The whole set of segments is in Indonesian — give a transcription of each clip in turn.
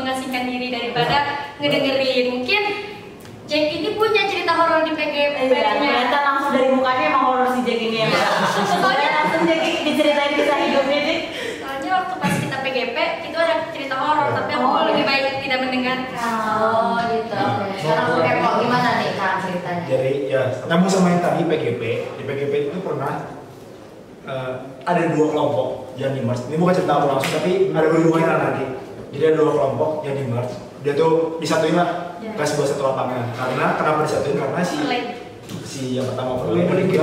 mengasingkan diri daripada ngedengerin. Mungkin Jack ini punya cerita horor di PGP-nya. Ternyata langsung dari mukanya emang horor si Jack ini ya. Soalnya langsung Jack diceritain kisah hidupnya nih. Soalnya waktu pas kita PGP itu ada cerita horor, tapi aku lebih baik tidak mendengarkan. Oh gitu. Sekarang aku kepo gimana nih cara ceritanya? Jadi ya, nyambung sama yang tadi PGP. Di PGP itu pernah ada dua kelompok yang di-merge. Ini bukan cerita aku langsung, tapi ada dua-duanya nanti. Jadi ada dua kelompok yang di-merge. Dia tuh disatuin lah ke sebuah satu lapangan. Karena kenapa disatuin? Karena si yang pertama Gunung Buligir.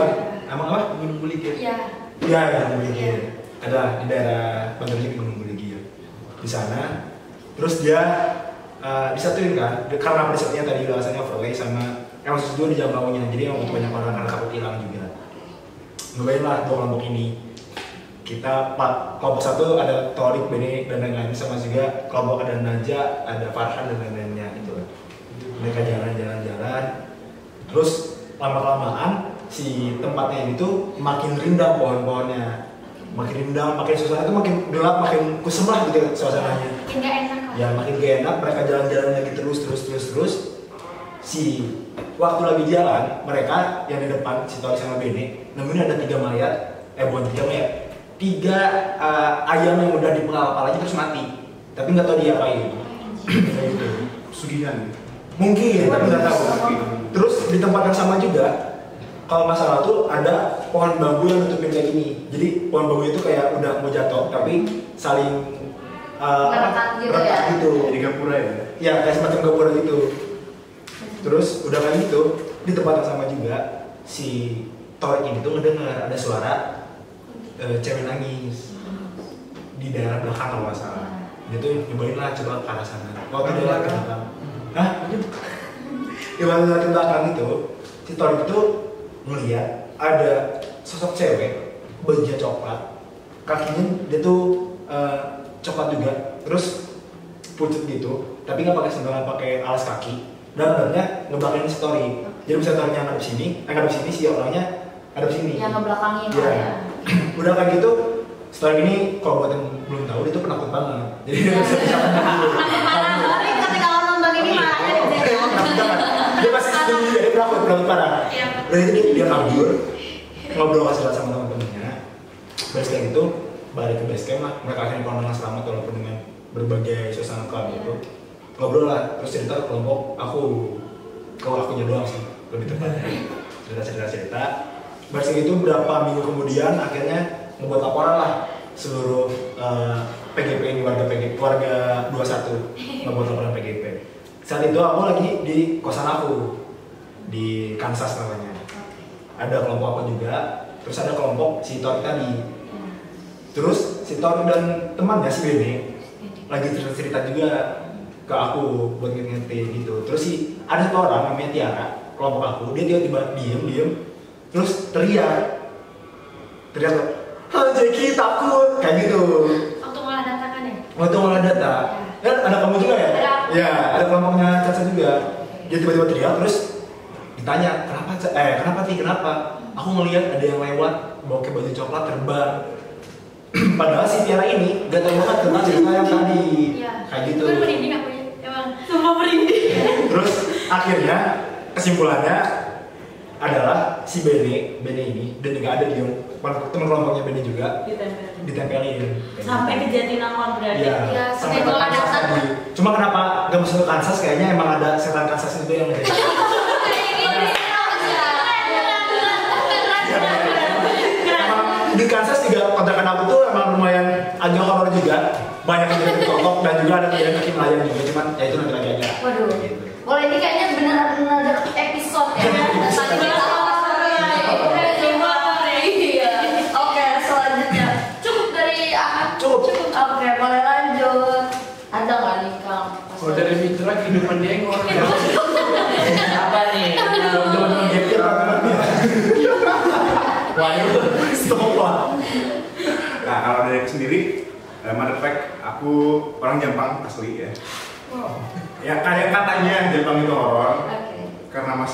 Emang apa? Gunung Buligir. Iya. Iya, Gunung Buligir. Ada di daerah Banjarmasin Gunung Buligir. Di sana. Terus dia disatuin kan? Karena apa disatunya tadi alasannya overlay sama maksud itu di jam baunya. Jadi yang untuk banyak orang karena takut hilang juga. Ngebayang lah dua kelompok ini. Kita kelompok satu ada Torik, Bene, dan lain-lain, sama juga kelompok ada Naja, ada Farhan dan lain-lainnya gitu. Mereka jalan-jalan, terus lama-kelamaan si tempatnya ini tuh makin rindang pohon-pohonnya, makin rindang, makin suasana itu makin gelap, makin kusem lah gitu suasananya. Makin gak enak kok. Ya makin gak enak, mereka jalan-jalan lagi terus. Si waktu lagi jalan, mereka yang di depan si Torik sama Bene nemuin ada 3 mayat, bukan 3 mayat, 3 ayam yang udah dipenggal kepalanya terus mati, tapi nggak tahu diapain. Kayak gitu. Sugihan. Mungkin, tapi nggak tahu. Terus di tempat yang sama juga, kalau nggak salah tuh ada pohon bambu yang nutupin kayak gini. Jadi pohon bambu itu kayak udah mau jatuh, tapi saling Merekat gitu ya? gitu. Jadi gapura ya? Ya kayak semacam gapura gitu. Terus udah kayak gitu, di tempat yang sama juga si Torik ini tuh ngedengar ada suara cewek nangis di daerah belakang kalau nggak salah. Dia tuh nyobain lah coba ke arah sana. Waktu dia lagi ke belakang, di belakang itu si Torik itu ngeliat ada sosok cewek bajunya coklat, kakinya dia tuh coklat juga, terus pucet gitu, tapi nggak pakai sandal, pakai alas kaki, dan badannya ngebelakangin si Torik. Jadi bisa Toriknya ngadep sini, si orangnya ngadep sini. Yang ngebelakangin ya. Udah kayak gitu, setelah ini kalau buat yang belum tahu dia tuh penakut banget. Jadi dia bisa kabur. Torik ketika lo nonton ini marahnya di sini. Dia pasti setuju, dia penakut parah. Udah itu dia kabur, ngobrol kasih sama teman-temannya. Terus kayak gitu, balik ke base camp lah. Mereka akhirnya pulang dengan selamat walaupun dengan berbagai suasana kelam itu. Ngobrol lah, terus cerita ke kelompok akunya doang sih, lebih tepatnya. Cerita. Baris itu berapa minggu kemudian akhirnya membuat laporan lah seluruh PGP ini, keluarga 21 membuat laporan PGP. Saat itu aku lagi di kosan aku di Kansas namanya. Ada kelompok aku juga, terus ada kelompok si Torik tadi. Terus si Torik dan temannya si Bene lagi cerita juga ke aku buat ngerti gitu. Terus ada satu orang namanya Tiara, kelompok aku, dia tiba-tiba diem terus teriak Jeki takut kayak gitu. Waktu malah data kan ya? Waktu malah data kan ada kamu juga ya? Ya ada kelompoknya Caca juga. Dia tiba-tiba teriak terus ditanya kenapa aku ngelihat ada yang lewat bawa baju coklat terbang. Padahal si Tiara ini gak tahu banget tentang cerita yang tadi. Kayak gitu. Itu merinding aku ya, emang. Semua merinding. Terus akhirnya kesimpulannya adalah si Bene ini dan juga ada teman kelompoknya Bene juga ditempelin. Sampai ke Jatinangor berarti. Iya, sampai ke Kansas tadi. Cuma kenapa gak masuk ke Kansas? Kayaknya emang ada setan Kansas itu yang ada. Di Kansas juga kontrakan aku tuh emang lumayan agak horor juga, banyak yang jadi totok dan juga ada yang kaki melayang juga, cuman ya itu nanti lagi aja. Waduh, boleh ini kayaknya benar-benar episode ya. Oke, selanjutnya cukup dari Ahad. Cukup. Oke, boleh lanjut. Ada nggak nih Kang? Kalau dari Mitra kehidupan dia yang orang Apa nih? Teman-teman gapir teman-temannya. waduh. Stop lah. Nah kalau dari aku sendiri, matter of fact, aku orang Jampang asli ya. Ya kayak katanya Jampang itu horor. Karena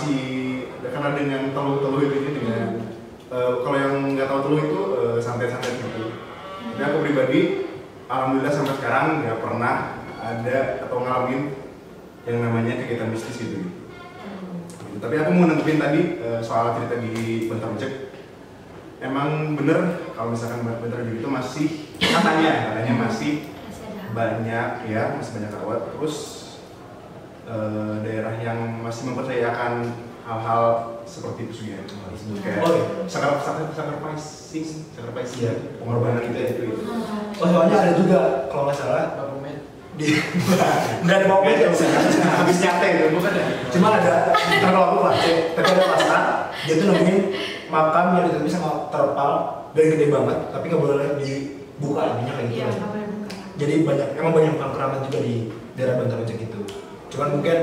karena dengan teluh ini dengan kalau yang nggak tahu teluh itu santai-santai gitu. Tapi aku pribadi, alhamdulillah sampai sekarang nggak pernah ada atau ngalamin yang namanya kegiatan mistis gitu. Tapi aku mau nentuin tadi soal cerita di Bentar Ojek. Emang bener kalau misalkan Bentar Ojek itu masih katanya masih banyak ya, masih banyak rawat. Terus daerah yang masih mempercayakan hal-hal seperti itu ya, kayak sacrifice ya, pengorbanan gitu ya itu. Oh soalnya ada juga kalau nggak salah di nggak mau ya habis nyate itu bukan ya, cuma ada kalau aku baca tapi ada pasar dia tuh nemuin makam yang ditutupi sama terpal dan gede banget tapi nggak boleh dibuka intinya kayak gitu. Jadi emang banyak makam keramat juga di daerah Bentar Ojek itu. Cuman mungkin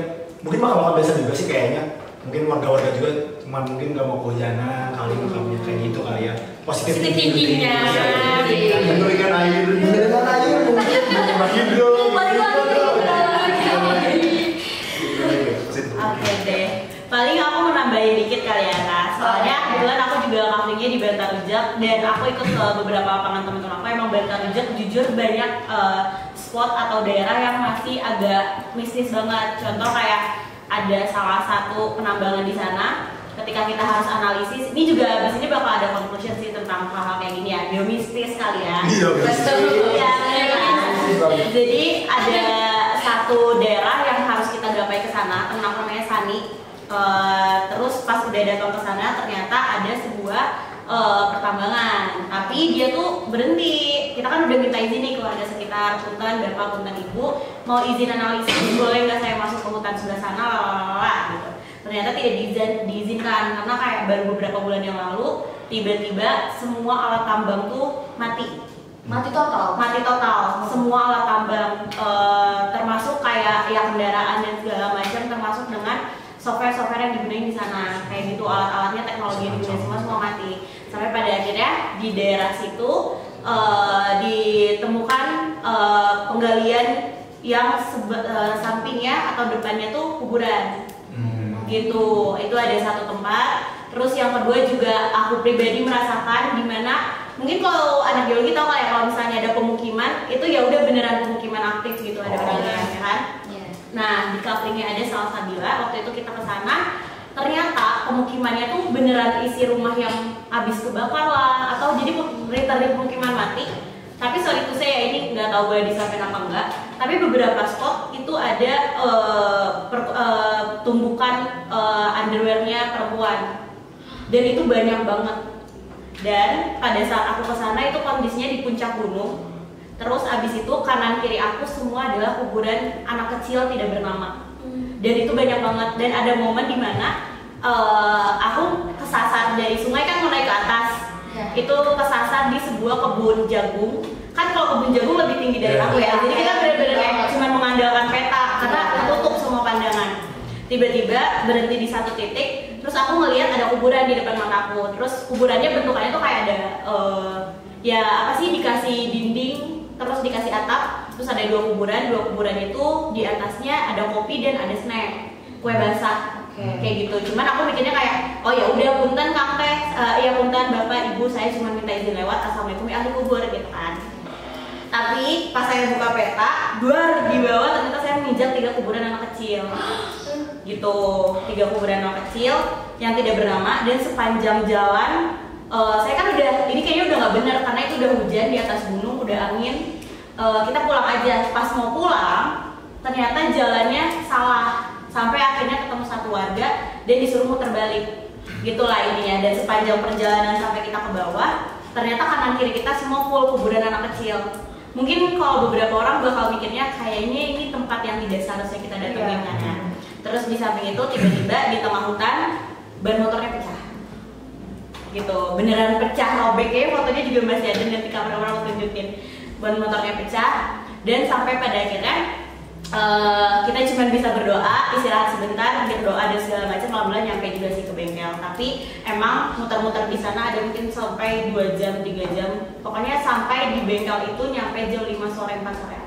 makam biasa juga sih kayaknya, mungkin warga-warga juga cuman mungkin nggak mau kehujanan kali makamnya kayak gitu kali ya, positif tingginya menurunkan air mungkin hidro. Oke deh, paling aku mau nambahin dikit kali ya Kak. Soalnya kebetulan aku juga kaplingnya di Bentar Ojek dan aku ikut ke beberapa lapangan teman-teman aku. Emang Bentar Ojek jujur banyak spot atau daerah yang masih agak mistis banget. Contoh kayak ada salah satu penambangan di sana. Ketika kita harus analisis, ini juga abis ini bakal ada conclusion sih tentang hal-hal kayak gini ya, biomistis kali ya. Iya, jadi ada satu daerah yang harus kita gapai ke sana, namanya Sani. Terus pas udah datang ke sana ternyata ada sebuah pertambangan, tapi dia tuh berhenti. Kita kan udah minta izin nih ke warga sekitar, punten bapak, punten ibu, mau izin analisis, boleh nggak saya masuk ke hutan sebelah sana, lalala gitu. Ternyata tidak diizinkan karena kayak baru beberapa bulan yang lalu tiba-tiba semua alat tambang tuh mati total. Semua alat tambang termasuk kayak ya kendaraan dan segala macam, termasuk dengan software yang digunakan di sana kayak gitu, alat-alatnya, teknologi yang digunakan semua mati. Sampai pada akhirnya di daerah situ ditemukan penggalian yang sampingnya atau depannya tuh kuburan. Gitu, itu ada satu tempat. Terus yang kedua juga aku pribadi merasakan dimana mungkin kalau anak geologi tahu kayak kalau misalnya ada pemukiman itu ya udah beneran pemukiman aktif gitu, ada orangnya ya kan. Nah di couplingnya ada Salsabila, waktu itu kita ke sana ternyata pemukimannya tuh beneran isi rumah yang habis kebakar lah atau jadi literally pemukiman mati. Tapi sorry itu saya ini nggak tahu boleh disampaikan apa enggak. Tapi beberapa spot itu ada tumbukan underwearnya perempuan dan itu banyak banget. Dan pada saat aku kesana itu kondisinya di puncak gunung. Terus abis itu kanan kiri aku semua adalah kuburan anak kecil tidak bernama. Dan itu banyak banget. Dan ada momen dimana aku kesasar dari sungai kan mau naik ke atas. Itu kesasar di sebuah kebun jagung. Kan kalau kebun jagung lebih tinggi dari aku ya. Jadi kita benar-benar kayak cuma mengandalkan peta karena tutup semua pandangan. Tiba-tiba berhenti di satu titik, terus aku ngelihat ada kuburan di depan mata aku. Terus kuburannya bentukannya tuh kayak ada ya apa sih, dikasih dinding, terus dikasih atap, terus ada dua kuburan itu di atasnya ada kopi dan ada snack, kue basah. Kayak gitu. Cuman aku mikirnya kayak, oh ya udah punten Kang Teh, ya punten Bapak Ibu, saya cuma minta izin lewat, assalamualaikum ya ahli kubur gitu kan. Tapi pas saya buka peta, di bawah ternyata saya menginjak 3 kuburan anak kecil. Gitu, 3 kuburan anak kecil yang tidak bernama. Dan sepanjang jalan, saya kan udah, ini kayaknya udah nggak benar karena itu udah hujan di atas gunung, udah angin. Kita pulang aja. Pas mau pulang, ternyata jalannya salah. Sampai akhirnya ketemu satu warga dan disuruh muter balik. Gitulah ininya. Dan sepanjang perjalanan sampai kita ke bawah, ternyata kanan kiri kita semua full kuburan anak kecil. Mungkin kalau beberapa orang bakal mikirnya kayaknya ini tempat yang tidak seharusnya kita datangin kan. Terus di samping itu tiba-tiba di tengah hutan ban motornya pecah. Gitu, beneran pecah, robek ya, fotonya juga masih ada nanti kamera-kamera aku tunjukin. Ban motornya pecah dan sampai pada akhirnya kita cuma bisa berdoa, istirahat sebentar, berdoa dan segala macam, alhamdulillah nyampe juga sih ke bengkel. Tapi emang muter-muter di sana ada mungkin sampai 2 jam, 3 jam. Pokoknya sampai di bengkel itu nyampe jam 5 sore, 4 sore.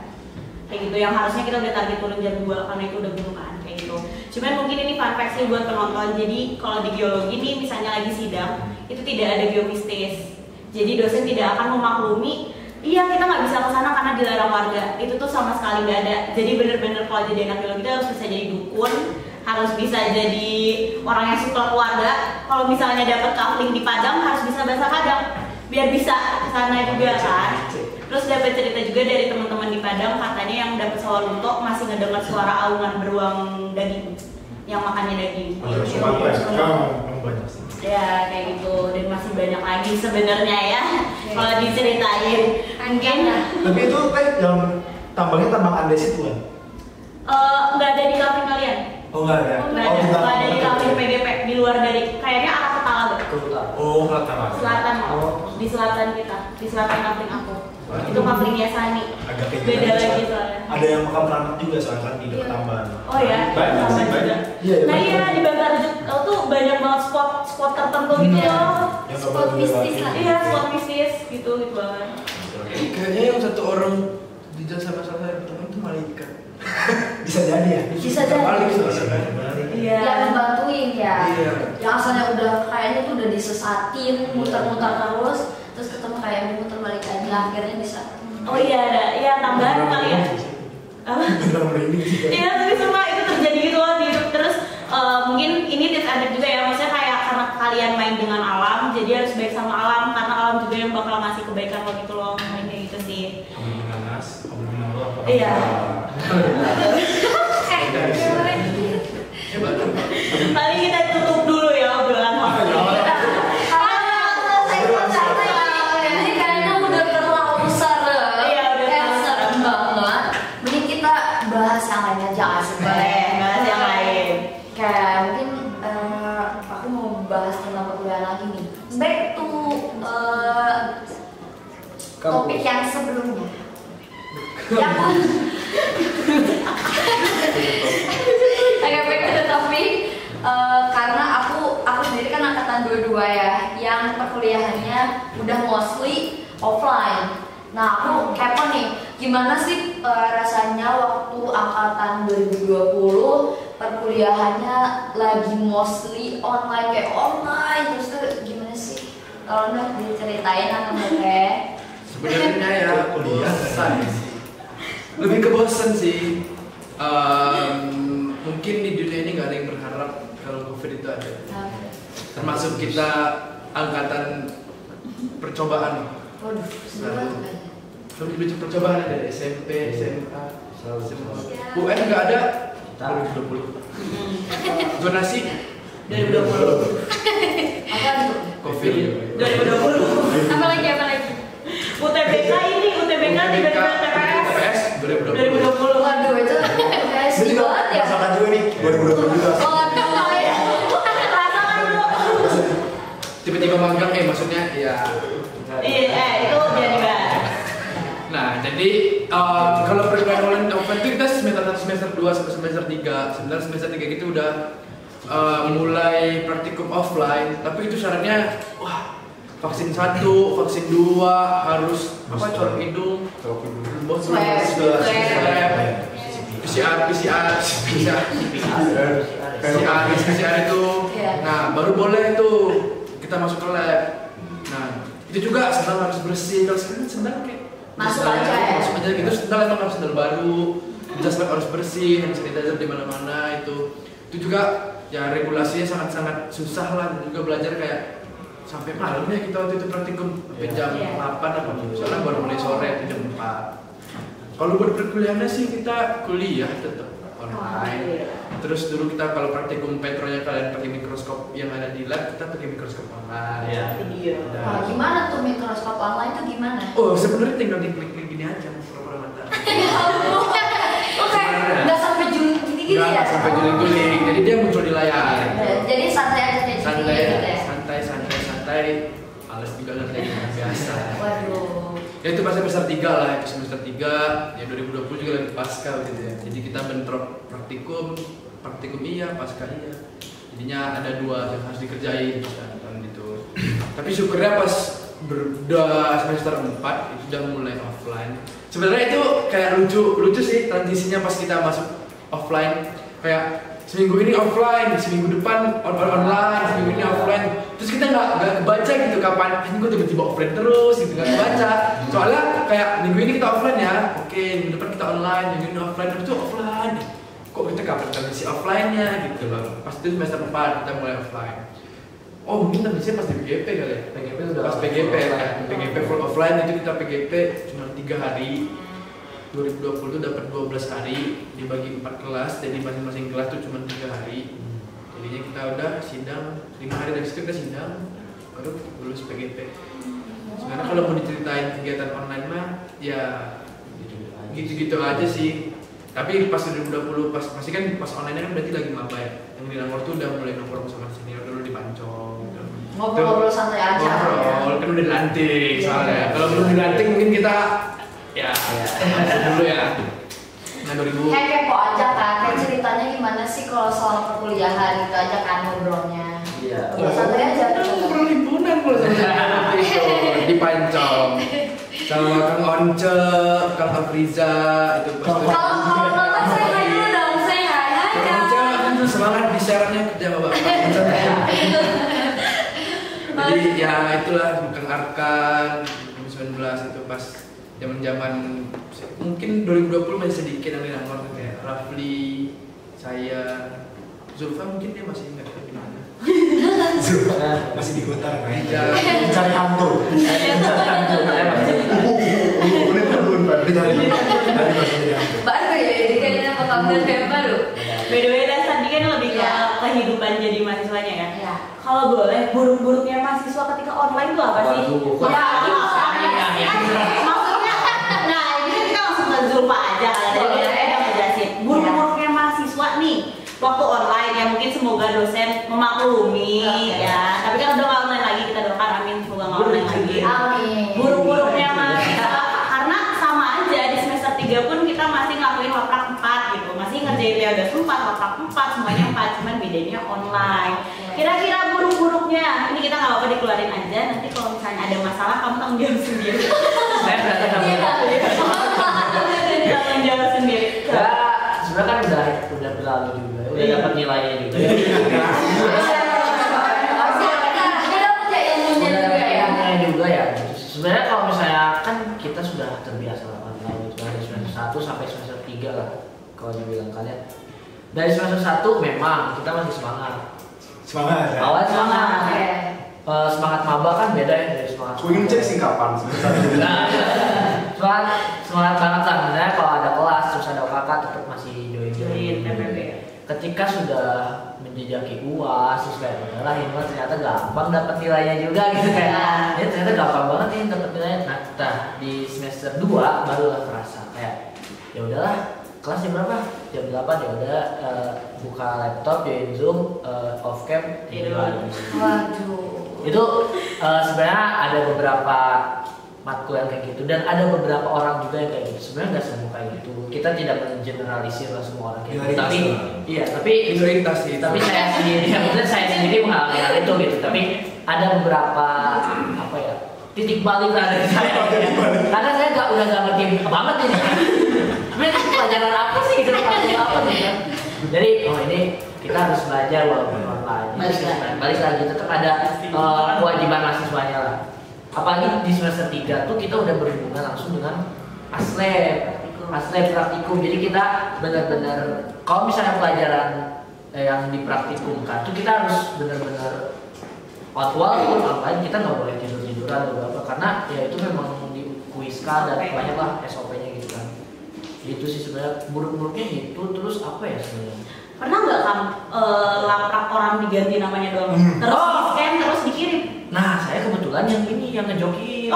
Kayak gitu, yang harusnya kita udah target turun jam 2 karena itu udah gunung kan, kayak gitu. Cuman mungkin ini fun fact sih buat penonton. Jadi kalau di geologi nih misalnya lagi sidang, itu tidak ada geomistis. Jadi dosen tidak akan memaklumi Iya, kita nggak bisa ke sana karena dilarang warga. Itu tuh sama sekali nggak ada. Jadi bener-bener kalau jadi anak biologi kita harus bisa jadi dukun, harus bisa jadi orang yang suka keluarga. Kalau misalnya dapat kafling di Padang harus bisa bahasa Padang biar bisa ke sana juga kan. Terus dapat cerita juga dari teman-teman di Padang, katanya yang dapat sawalunto masih ngedengar suara aungan beruang daging yang makannya daging. Ya kayak gitu, dan masih banyak lagi sebenarnya ya kalau diceritain. Mungkin. Tapi itu yang tambang andesit kan? Nggak ada di kafe kalian. Oh nggak ada. Nggak ada di kafe PGP di luar dari kayaknya arah ke Talaga. Oh Talaga. Selatan di selatan kita, di selatan kampung aku. Itu kampungnya Sani. Beda lagi soalnya. Ada yang makam keramat juga soalnya kan di dekat tambahan. Oh ya. Banyak. Nah iya di Bantarjuk tuh banyak banget spot tertentu gitu loh. Spot mistis lah. Iya spot mistis gitu banget. Kayaknya yang satu orang di jasa masalah teman itu malaikat. Bisa jadi ya. Bisa jadi. Iya. Yang ngebantuin ya. Iya. Yang asalnya udah kayaknya tuh udah disesatin, muter-muter terus ketemu kayak muter balik lagi, akhirnya bisa. Oh iya ada, iya tambahan kali ya. Apa? Iya tapi semua itu terjadi gitu loh di hidup. Terus mungkin ini tips and trick juga ya, maksudnya kayak karena kalian main dengan alam, jadi harus baik sama alam karena alam juga yang bakal ngasih kebaikan lo gitu loh, kayak gitu sih. Iya. Paling kita tutup dulu ya obrolan Ini kayaknya udah terlalu serem. Iya, udah terlalu serem banget. Mending kita bahas yang lain aja asik Boleh, bahas yang lain. Kayak mungkin aku mau bahas tentang perkuliahan lagi nih. Back to topik yang sebelumnya. Yang agak back to the topic. Karena aku sendiri kan angkatan 22 ya, yang perkuliahannya udah mostly offline. Nah aku kepo nih, gimana sih rasanya waktu angkatan 2020 perkuliahannya lagi mostly online, kayak online terus tuh gimana sih? Kalau udah diceritain atau enggak? Sebenarnya ya bosan, lebih ke bosan sih. Mungkin di dunia ini nggak ada yang berharap kalau COVID itu ada. Termasuk kita angkatan percobaan. Waduh, Lebih percobaan dari SMP, SMA, UN nggak ada. 2020. Zonasi 2020. apa tuh? COVID. 2020. Apa lagi? UTBK ini, UTBK tiba-tiba TPS 2020. Waduh, itu PSI banget ya. Rasakan juga nih 2020 juga. Waduh, ya. Rasakan lu. Tiba-tiba magang maksudnya ya. Iya, itu jadi banget. Nah, jadi kalau perkuliahan online offline itu kita semester 1, semester 2 sampai semester 3. Sebenarnya semester 3 gitu udah mulai praktikum offline, tapi itu syaratnya vaksin 1, vaksin 2 harus colok hidung, PCR itu. Nah, baru boleh tuh kita masuk ke lab. Nah, itu juga sandal harus bersih. Kalau sekarang sandal kayak Masuk aja gitu, sandal emang harus sandal baru, jas lab harus bersih, hand sanitizer di mana-mana itu juga ya regulasinya sangat-sangat susah lah, dan juga belajar kayak sampai malam ya kita waktu itu praktikum sampai jam 8 apa soalnya baru mulai sore jam 4. Kalau buat perkuliahannya sih kita kuliah tetap online. Terus dulu kita kalau praktikum petronya kalian pakai mikroskop yang ada di lab, kita pakai mikroskop online. Video. Wah, gimana tuh mikroskop online tuh gimana? Oh, sebenarnya tinggal diklik-klik gini aja pura-pura mata. Oke, nggak sampai juling gini ya? Nggak sampai juling-juling, jadi dia muncul di layar. Jadi santai aja kayak gini gitu ya? Santai, males juga lah kayak gitu biasa. Waduh. Ya itu pas semester 3 lah, itu semester 3, ya 2020 juga lagi pasca gitu ya. Jadi kita bentrok praktikum iya, pasca iya. Jadinya ada 2 yang harus dikerjain kan gitu. Tapi syukurnya pas udah semester 4 itu udah mulai offline. Sebenarnya itu kayak lucu sih transisinya pas kita masuk offline, kayak seminggu ini offline, seminggu depan online, seminggu ini offline. Terus kita kita nggak kebaca gitu kapan ini gue tiba-tiba offline terus gitu, nggak kebaca. Soalnya kayak minggu ini kita offline ya, oke minggu depan kita online, minggu ini offline, itu offline. Kok kita kapan si offline-nya gitu loh. Pas itu semester 4 kita mulai offline. Oh mungkin tandisnya pas di PGP kali ya. PGP udah pas PGP kan, PGP full offline itu kita PGP cuma 3 hari. 2020 itu dapat 12 hari dibagi 4 kelas, jadi masing-masing kelas tuh cuma 3 hari. Jadinya kita udah sidang 5 hari dari situ kita sidang baru lulus PGP. Sekarang kalau mau diceritain kegiatan online mah ya gitu-gitu aja sih. Tapi pas 2020 pasti kan pas online kan berarti lagi maba ya. Yang di Langor tuh udah mulai nongkrong sama senior dulu di Pancong gitu. Ngobrol-ngobrol santai aja. Ngobrol, kan udah dilantik soalnya. Kalau belum dilantik mungkin kita ya dulu ya. Nah 2000. Kayak kepo aja kan, kayak ceritanya gimana sih kalau soal perkuliahan gitu aja kan ngobrolnya. Iya. Ya santai aja. Ngobrol himpunan kalau sama itu di Pancong. Sama Kang Once, Kang Afriza itu pasti. Kalau nonton saya hai dulu dong, saya hai Kang Once semangat di share-nya kerja sama Bapak. Jadi ya itulah Kang Arkan 2019 itu pas zaman-zaman mungkin 2020 masih sedikit yang Langor kayak Rafli, saya, Zulfa mungkin dia masih ingat di mana. Zulfa masih di kota kan? Iya. Mencari kantor. Baru ya, jadi kayaknya pengalaman yang baru. By the way, tadi kan lebih ke kehidupan jadi mahasiswanya ya. Ya. Kalau boleh, buruk-buruknya mahasiswa ketika online itu apa sih? Maksudnya, nah ini kan kita langsung ke Zulfa aja kan. Jadi kita udah ngejelasin. Buruk-buruknya mahasiswa nih, waktu online ya mungkin semoga dosen memaklumi ya. Tapi kan udah nggak online lagi, kita doakan amin semoga nggak online lagi. Amin. Buruk-buruknya mahasiswa karena sama aja di semester 3 pun kita masih ngelakuin waprak 4 gitu, masih ngerjain Leodas 4, waprak 4, semuanya 4, cuman bedanya online. Kira-kira buruk-buruknya, ini kita nggak apa-apa dikeluarin aja, nanti kalau misalnya ada masalah kamu tanggung jawab sendiri. Saya berarti Tanggung jawab sendiri. Ya, sebenarnya kan udah berlalu juga, udah dapat nilainya juga. Juga ya. Sebenarnya kalau misalnya kan kita sudah terbiasa online itu dari semester 1 sampai semester 3 lah kalau dibilang kalian. Dari semester 1 memang kita masih semangat. Semangat ya? Awal semangat. Semangat maba kan beda ya dari semangat. Aku ingin cek singkapan semangat banget lah. Misalnya kalau ada kelas terus ada kakak tetap masih join PPP. Ketika sudah menjejaki UAS terus kayak udahlah ini mah ternyata gampang dapat nilainya juga gitu kayak ya ternyata gampang banget nih dapat nilainya. Nah di semester 2 barulah terasa kayak ya udahlah kelas jam berapa? Jam 8 ya udah buka laptop join Zoom off cam tidur lagi. Waduh. Itu sebenarnya ada beberapa matkul yang kayak gitu dan ada beberapa orang juga yang kayak gitu. Sebenarnya nggak semua kayak gitu. Kita tidak mengeneralisir lah semua orang kayak gitu. Tapi iya, tapi minoritas sih. Tapi saya sendiri, maksudnya saya sendiri mengalami hal itu gitu. Tapi ada beberapa apa ya titik balik lah dari saya. Karena saya udah nggak ngerti banget ini. Sebenarnya pelajaran apa sih gitu? Pelajaran apa gitu? Jadi ini kita harus belajar walaupun online. Balik lagi tetap ada kewajiban mahasiswanya lah. Apalagi di semester 3 tuh kita udah berhubungan langsung dengan aslab praktikum. Jadi kita benar-benar kalau misalnya pelajaran yang dipraktikumkan tuh kita harus benar-benar walaupun online kita nggak boleh tidur-tiduran atau apa karena ya itu memang dikuiskan dan banyak lah SOP-nya gitu kan. Itu sih sebenarnya buruk-buruknya gitu. Terus apa ya sebenarnya? Pernah nggak kamu laprak orang diganti namanya doang? Terus di scan terus dikirim? Nah, saya kebetulan yang ini yang ngejoki.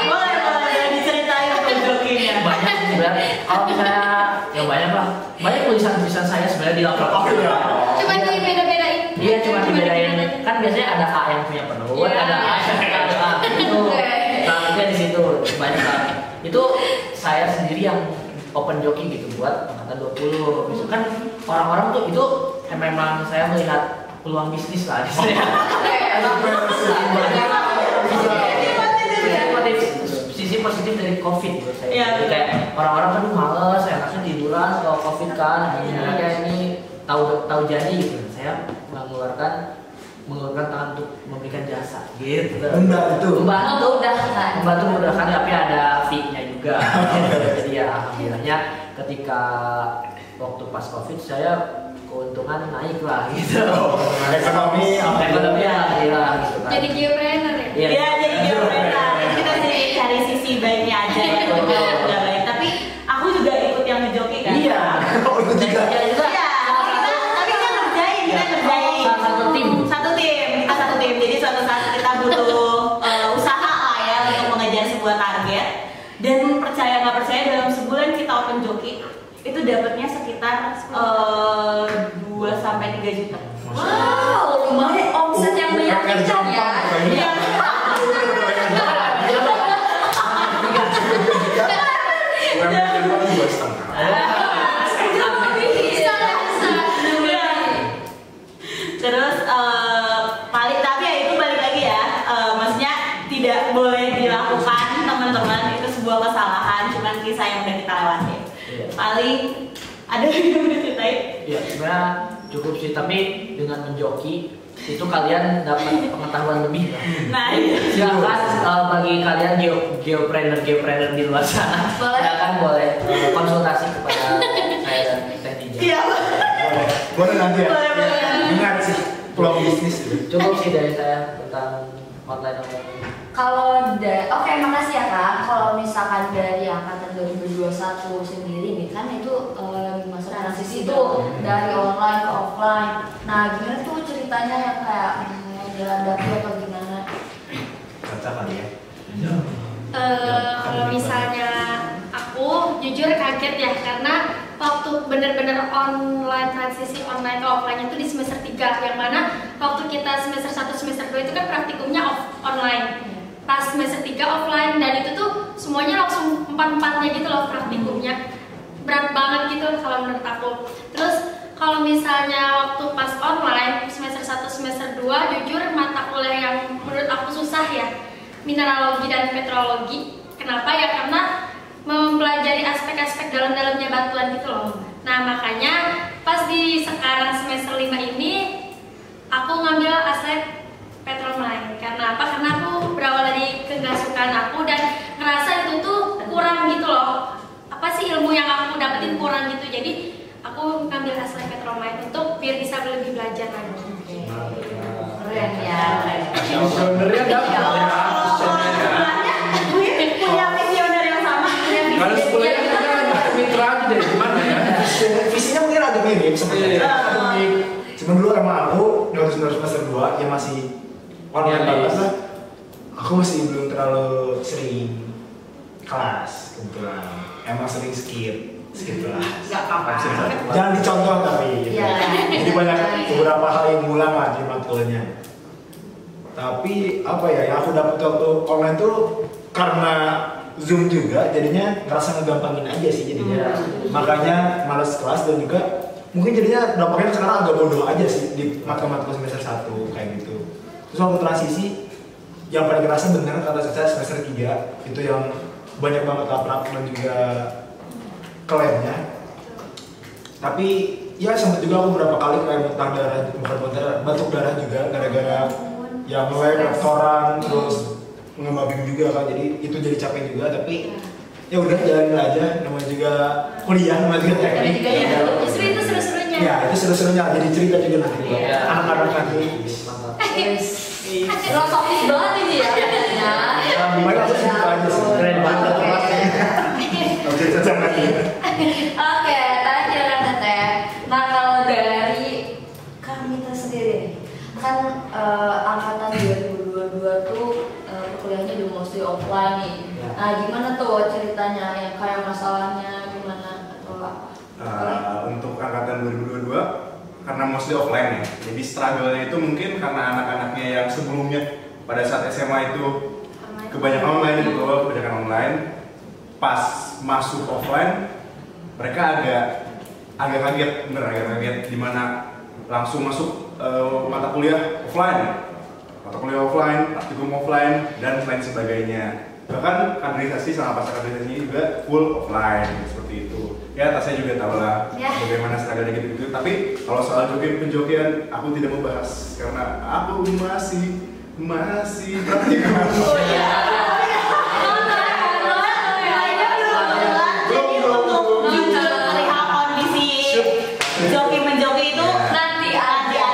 Boleh diceritain ngejokinya. Banyak sebenarnya. Kalau misalnya yang banyak tulisan saya sebenarnya di laptop. Cuma dibeda-bedain. Iya, cuma dibedain. Kan biasanya ada A yang punya penuh, ada A yang punya A. Itu. Nah, di situ banyak lah. Itu saya sendiri yang open joki gitu buat angkatan 20. Misalkan kan orang-orang tuh itu memang saya melihat peluang bisnis lah sisi positif dari COVID menurut saya. Jadi kayak orang-orang kan males, enaknya tiduran kalau COVID kan. Kayak ini tahu jadi gitu. Saya mengeluarkan tangan untuk memberikan jasa gitu. Membantu memudahkan, tapi ada fee-nya juga. Jadi ya alhamdulillahnya ketika waktu pas COVID saya keuntungan naik lah gitu. Ekonomi alhamdulillah gitu kan. Jadi geopreneur ya? Iya, jadi geopreneur. Kita sih cari sisi baiknya aja ya. Udah baik. Tapi aku juga ikut yang ngejoki kan. Iya. Itu juga. Iya. Tapi kita ngerjain. Satu tim. Jadi suatu saat kita butuh usaha lah ya untuk mengejar sebuah target. Dan percaya nggak percaya dalam sebulan kita open joki itu dapatnya sekitar 2 sampai 3 juta. Wow, lumayan omset yang meyakinkan ya. Iya. Terus paling tapi ya itu balik lagi ya, maksudnya tidak boleh dilakukan teman-teman, itu sebuah kesalahan, cuman kisah yang udah kita lewati. Paling ada yang udah ceritain? Ya sebenarnya cukup sih, tapi dengan menjoki itu kalian dapat pengetahuan lebih lah. Nah iya. Silakan bagi kalian geopreneur di luar sana, silakan boleh konsultasi kepada saya dan Teh Ninja. Iya. Boleh nanti ya. Boleh. Ingat sih peluang bisnis. Cukup sih dari saya tentang online. Kalau oke, makasih ya Kak. Kalau misalkan dari angkatan 2021 sendiri nih kan itu masa transisi itu dari online ke offline. Nah, gimana tuh ceritanya yang kayak dihadapi atau gimana? Caca kali ya. Kalau misalnya aku jujur kaget ya, karena waktu bener-bener online transisi online ke offline itu di semester 3, yang mana waktu kita semester 1 semester 2 itu kan praktikumnya online, pas semester 3 offline, dan itu tuh semuanya langsung 4-4-nya gitu loh praktikumnya, berat banget gitu kalau menurut aku. Terus kalau misalnya waktu pas online semester 1 semester 2 jujur mata kuliah yang menurut aku susah ya, mineralogi dan petrologi. Kenapa ya? Karena mempelajari aspek-aspek dalam-dalamnya batuan gitu loh. Nah makanya pas di sekarang semester 5 ini aku ngambil aspek petromline. Karena apa? Karena aku berawal dari kegasukan aku dan ngerasa itu tuh kurang gitu loh. Apa sih ilmu yang aku dapetin kurang gitu. Jadi aku ngambil aspek petromline untuk biar bisa lebih belajar lagi. Keren ya. Sebenarnya Punya visioner yang sama. kalau sekolahnya kita kan mitra aja dari gimana ya? Visinya mungkin agak mirip sebenarnya. Cuman dulu emang aku waktu semester 2 yang masih online banget lah. Aku masih belum terlalu sering kelas kebetulan. Emang sering skip lah. Gak apa-apa. Jangan dicontoh tapi. Gitu. Iya. Jadi banyak beberapa hal yang ngulang lah di matkulnya. Tapi apa ya yang aku dapat waktu online tuh karena Zoom juga jadinya ngerasa ngegampangin aja sih jadinya. Makanya males kelas dan juga mungkin jadinya dampaknya sekarang agak bodoh aja sih di matkul semester 1 kayak gitu. Terus waktu transisi yang paling kerasa bener kata saya semester 3 itu yang banyak banget laprak dan juga klaimnya. Tapi ya sempat juga aku beberapa kali kayak muntah darah, batuk darah juga gara-gara yang mulai restoran terus ngebabing juga kan, jadi itu jadi capek juga. Tapi ya udah jalanin aja, namanya juga kuliah, namanya juga teknik. Justru itu seru-serunya. Ya itu seru-serunya, jadi cerita juga nanti buat anak-anak nanti. Filosofis banget ini ya katanya. Gimana aku cerita aja sih. Keren banget. Oke, cocok lagi. Oke, terakhir kan Teteh. Nah kalau dari kami sendiri kan angkatan 2022 tuh kuliahnya di mostly offline nih. Nah gimana tuh ceritanya, yang kayak masalahnya gimana atau apa? Untuk angkatan 2022 karena mostly offline ya, jadi struggle-nya itu mungkin karena anak-anaknya yang sebelumnya pada saat SMA itu kebanyakan online gitu, kebanyakan online. Pas masuk offline mereka agak kaget, bener agak kaget dimana langsung masuk mata kuliah offline, praktikum offline dan lain sebagainya. Bahkan kaderisasi sama pasca kaderisasinya juga full offline seperti itu. ya saya juga tahu lah bagaimana struggle gitu. Tapi kalau soal penjokian aku tidak mau bahas karena aku masih praktikal. Oh iya. Jadi untuk jujur perihal kondisi menjoki itu nanti aja.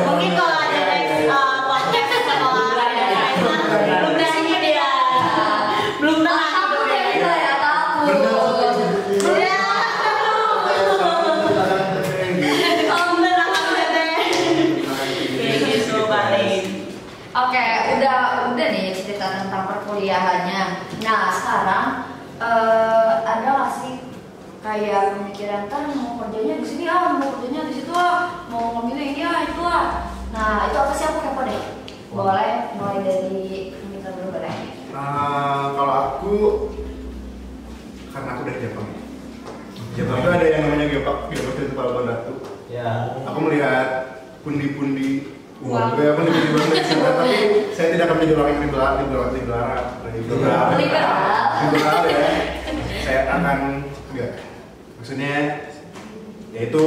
Mungkin kalau ada next podcast setelah belum berani dia, belum tahu ya takut. Oke, udah nih cerita tentang perkuliahannya. Nah sekarang ada nggak sih kayak pemikiran kan mau kerjanya di sini mau kerjanya di situ mau ngambil ini itu Nah itu apa sih, aku kepo deh. Boleh mulai dari kita dulu boleh. Kalau aku karena aku dari Jepang. Jepang itu ada yang namanya geopark itu Palabuhan Ratu. Ya. Aku melihat pundi-pundi uang, gue pundi-pundi banget sih, tapi saya tidak akan menjadi orang yang liberal ya. Saya akan enggak. Maksudnya yaitu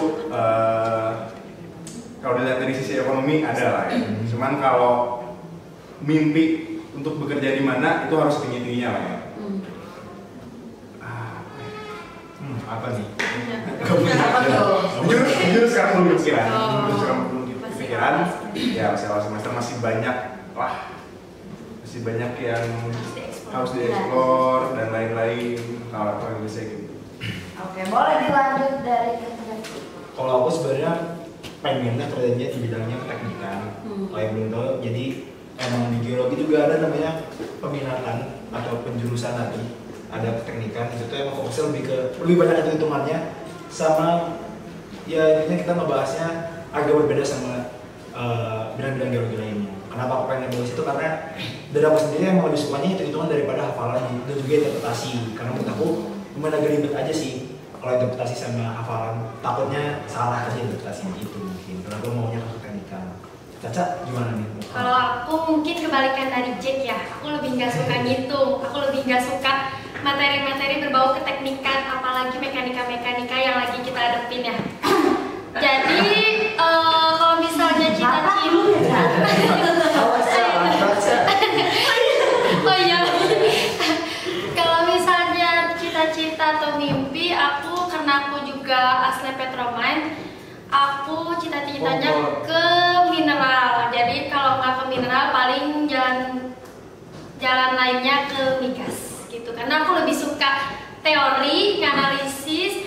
kalau dilihat dari sisi ekonomi ada lah ya. Cuman kalau mimpi untuk bekerja di mana itu harus tinggi-tingginya lah ya. Apa nih? Jujur sekarang belum pikiran. Ya awal semester masih banyak yang harus dieksplor dan lain-lain kalau bisa gitu. Oke, boleh dilanjut dari kita. Kalau aku sebenarnya pengennya kerjanya di bidangnya keteknikan. Kalau yang belum tahu, jadi emang di geologi juga ada namanya peminatan atau penjurusan nanti. Ada keteknikan, itu tuh emang fokusnya lebih banyak hitung-hitungannya sama ya intinya kita ngebahasnya agak berbeda sama bidang-bidang geologi lainnya. Kenapa aku pengen bahas itu? Karena dari aku sendiri emang lebih sukanya hitung-hitungan daripada hafalan dan juga interpretasi. Karena menurut aku lumayan agak ribet aja sih kalau interpretasi sama hafalan. Takutnya salah aja interpretasinya gitu mungkin. Karena aku maunya ke keteknikan. Caca gimana nih? Kalau aku mungkin kebalikan dari Jack ya. Aku lebih nggak suka ngitung. Aku lebih nggak suka materi-materi berbau keteknikan, apalagi mekanika-mekanika yang lagi kita hadapin ya. Jadi kalau misalnya cita-cita, oh iya, kalau misalnya cita-cita atau mimpi aku, karena aku juga asli Petromine, aku cita-citanya ke mineral. Jadi kalau nggak ke mineral, paling jalan lainnya ke migas gitu. Karena aku lebih suka teori, analisis,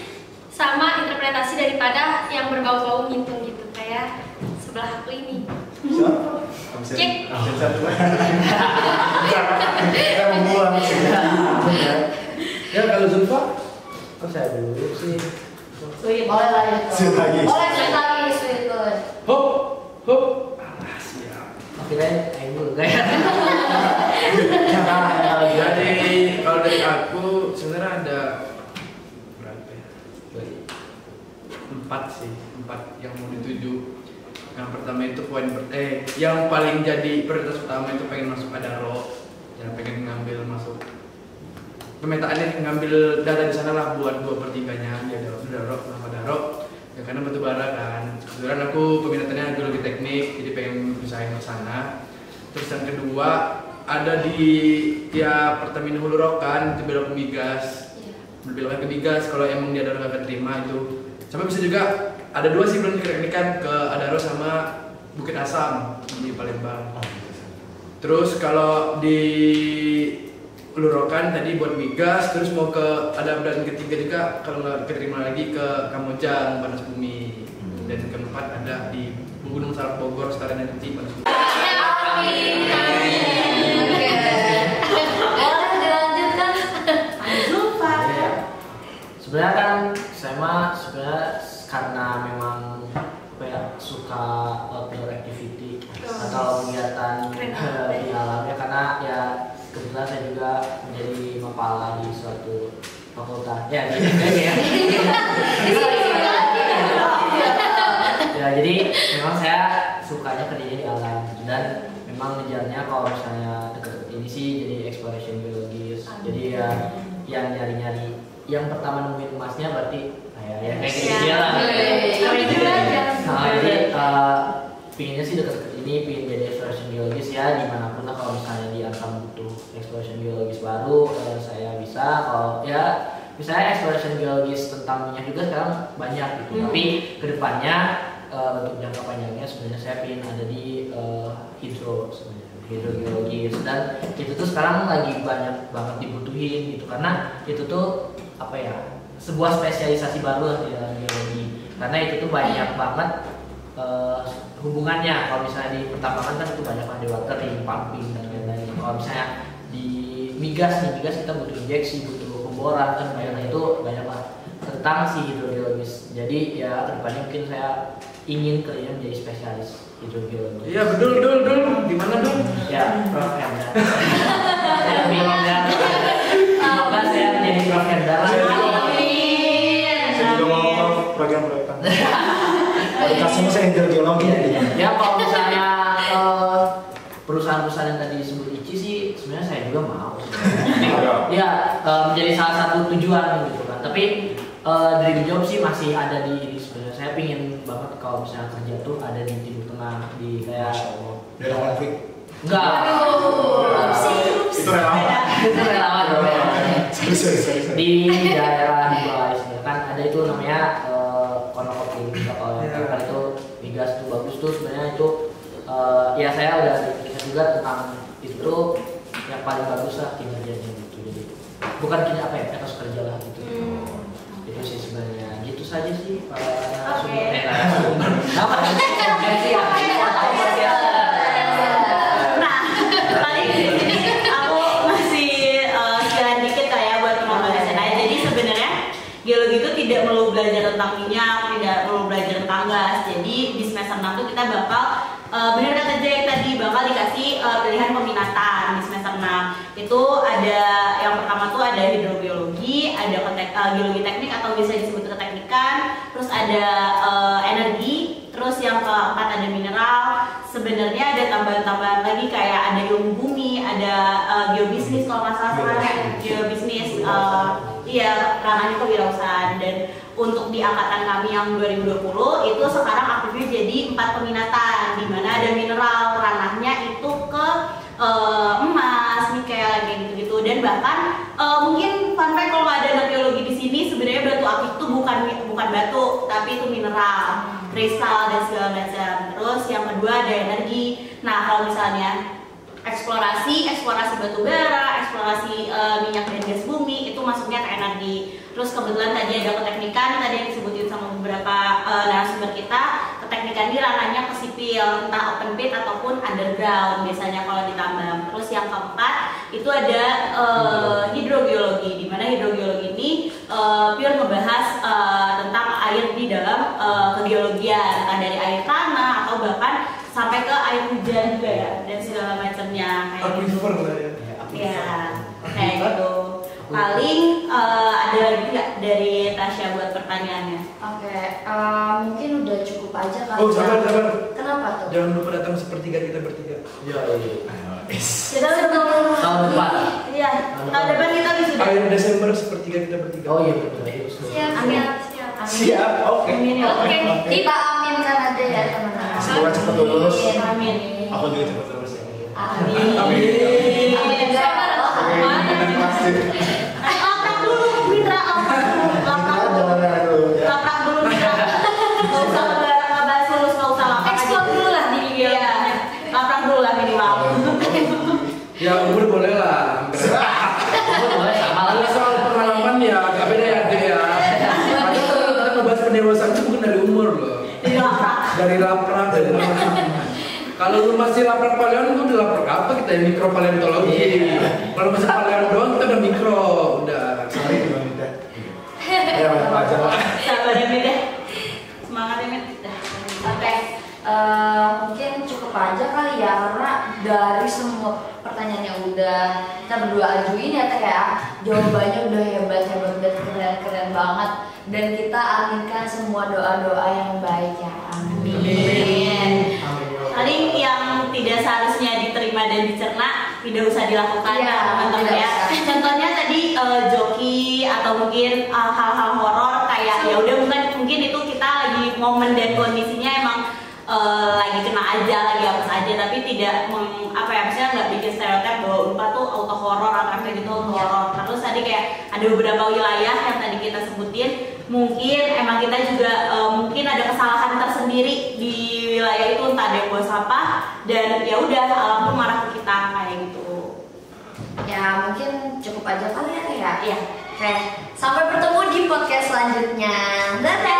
sama interpretasi daripada yang berbau-bau ngitung gitu kayak sebelah aku ini. Cek. Kita membuang sih. Ya kalau Zulfa, saya dulu sih. Sweet, boleh lanjut. Sweet lagi. Boleh sweet lagi, sweet good. Hop. Siap. Akhirnya ayo dulu kayak. Jadi kalau dari aku sebenarnya ada berapa ya? 4 yang mau dituju. Yang pertama itu yang paling jadi prioritas utama itu pengen masuk Adaro, yang pengen ngambil masuk pemetaannya, ngambil data di sana lah buat 2/3-nya di Adaro. Ya karena batu bara kan. Kebetulan aku peminatannya geologi teknik, jadi pengen usahain ke sana. Terus yang kedua ada di Pertamina Hulu Rokan itu belok ke migas. Beloknya ke migas kalau emang dia ada nggak keterima itu. Sama bisa juga ada 2 sih belum dikerjakan ke Adaro sama Bukit Asam di Palembang. Terus kalau di Hulu Rokan tadi buat migas, terus mau ke ada dan ketiga juga kalau nggak keterima lagi ke Kamojang Panas Bumi. Dan keempat ada di Gunung Salak Bogor Setara Energi Panas Bumi. Boleh dilanjutkan. Lupa. Sebenarnya kan saya sebenarnya karena memang suka outdoor activity atau kegiatan di alam ya, karena ya kebetulan saya juga menjadi mapala di suatu fakultas ya ya jadi memang saya sukanya kerjanya di alam dan memang ngejarnya kalau misalnya deket ini sih jadi exploration biologis. Jadi ya yang nyari-nyari yang pertama nemuin emasnya berarti ya kayak gitu lah. Jadi pinginnya sih dekat ini, pingin jadi exploration geologist ya dimanapun lah. Kalau misalnya di Antam butuh exploration geologist baru, saya bisa. Kalau ya misalnya exploration geologist tentang minyak juga sekarang banyak gitu. Tapi kedepannya bentuk jangka panjangnya sebenarnya saya pingin ada di hidrogeologis, dan itu tuh sekarang lagi banyak banget dibutuhin gitu, karena itu tuh apa ya, sebuah spesialisasi baru lah di dalam geologi, karena itu tuh banyak banget hubungannya. Kalau misalnya di pertambangan kan itu banyak di watering, pumping dan lain-lain. Kalau misalnya di migas kita butuh injeksi, butuh pemboran kan, banyak itu banyak lah tentang si hidrogeologis. Jadi ya kedepannya mungkin saya ingin kerja menjadi spesialis hidrogeologi. Iya betul. Di mana dong? Ya, Prof Hendra. Saya bilang ya, semoga saya menjadi Prof Hendra. Saya juga mau program proyekan. Kasihnya saya hidrogeologi. Ya kalau misalnya perusahaan-perusahaan yang tadi disebut Ici sih sebenarnya saya juga mau. Ya menjadi salah satu tujuan gitu kan. Tapi dream job sih masih ada di ini sebenarnya. Saya pingin banget kalau misalnya kerja tuh ada di Timur Tengah, di kayak daerah konflik. Enggak. Itu relawan. Itu relawan. Sorry. Di daerah Dubai kan ada itu namanya Konokoping. Kalau yang itu migas itu bagus tuh sebenarnya itu ya saya udah dikasih juga tentang itu yang paling bagus lah kinerjanya gitu. Jadi bukan kinerja apa ya, etos kerja lah gitu. Itu sih sebenarnya gitu saja sih para narasumber. Tadi aku masih sekian dikit kayak buat pembahasan aja. Jadi sebenarnya geologi itu tidak melulu belajar tentang minyak, tidak melulu belajar tentang gas. Jadi di semester 6 tuh kita bakal benar kata Jay tadi bakal dikasih pilihan peminatan di semester 6. Itu ada yang pertama tuh ada hidrogeologi, ada geologi teknik atau bisa disebut keteknikan, terus ada energi, terus yang keempat ada mineral. Sebenarnya ada tambahan-tambahan lagi kayak ada ilmu bumi, ada geobisnis kalau nggak salah sekarang geobisnis, iya ranahnya kewirausahaan. Dan untuk di angkatan kami yang 2020 itu sekarang aktifnya jadi 4 peminatan, di mana ada mineral, ranahnya itu ke emas, nikel, kayak gitu-gitu. Dan bahkan mungkin fun fact kalau ada anak geologi di sini, sebenarnya batu aktif itu bukan batu, tapi itu mineral, kristal dan segala macam. Terus yang kedua ada energi. Nah kalau misalnya eksplorasi batu bara, eksplorasi minyak dan gas bumi itu masuknya ke energi. Terus kebetulan tadi ada keteknikan, tadi yang disebutin sama beberapa narasumber kita. Keteknikan ini ranahnya ke sipil, entah open pit ataupun underground biasanya kalau ditambang. Terus yang keempat itu ada hidrogeologi, di mana hidrogeologi ini pure ngebahas tentang air di dalam kegeologian, entah dari air tanah atau bahkan sampai ke air hujan juga ya, dan segala macamnya kayak Aquifer lah ya. Ya, kayak gitu. Paling ada lagi nggak dari Tasya buat pertanyaannya? Oke, mungkin udah cukup aja kali. Oh, sabar. Kenapa tuh? Jangan lupa datang sepertiga kita bertiga. Ya. Kita sebelum Tahun depan. Iya, tahun depan kita wisuda. Akhir Desember sepertiga kita bertiga. Oh iya betul. Siap. Oke. Oke, kita aminkan aja ya teman-teman. Semoga cepat lulus. Amin. Aku juga cepat lulus ya. Amin. Amin. Laprak dulu, Mitra. Laprak dulu, Mitra. Gak usah ngebahas lulus, gak usah laprak. Ekspor dulu lah di Iya, laprak dulu lah minimal. Ya umur boleh lah. Boleh sama Kalau lagi. soal pengalaman ya agak beda ya Ade ya. Karena kita ngebahas pendewasaan itu bukan dari umur loh. Dari laprak. Kalau lu masih laprak paleon, lu udah laprak apa kita ya, mikropaleontologi. Kalau masih paleon doang kita udah mikro, udah. Sorry Bang Nida. Ya, aja lah. Sabar ya, Mit. Semangat ya, Mit. Oke, mungkin cukup aja kali ya, karena dari semua pertanyaan yang udah kita berdua ajuin ya Teh ya, jawabannya udah hebat dan keren banget, dan kita aminkan semua doa-doa yang baik ya. Amin. Paling yang tidak seharusnya diterima dan dicerna tidak usah dilakukan Iya, teman-teman tidak ya. usah. Contohnya tadi joki atau mungkin hal-hal horor kayak ya udah mungkin itu kita lagi momen dan kondisinya emang lagi kena aja, lagi apa saja, tapi tidak maksudnya nggak bikin stereotip bahwa Unpad tuh auto horor atau kayak gitu auto horor. Terus tadi kayak ada beberapa wilayah yang tadi kita sebutin, mungkin emang kita juga mungkin ada kesalahan tersendiri di wilayah itu, entah ada yang buang sampah dan ya udah alam pun marah ke kita kayak gitu. Ya mungkin cukup aja kali ya. Iya. Oke, sampai bertemu di podcast selanjutnya. Dadah.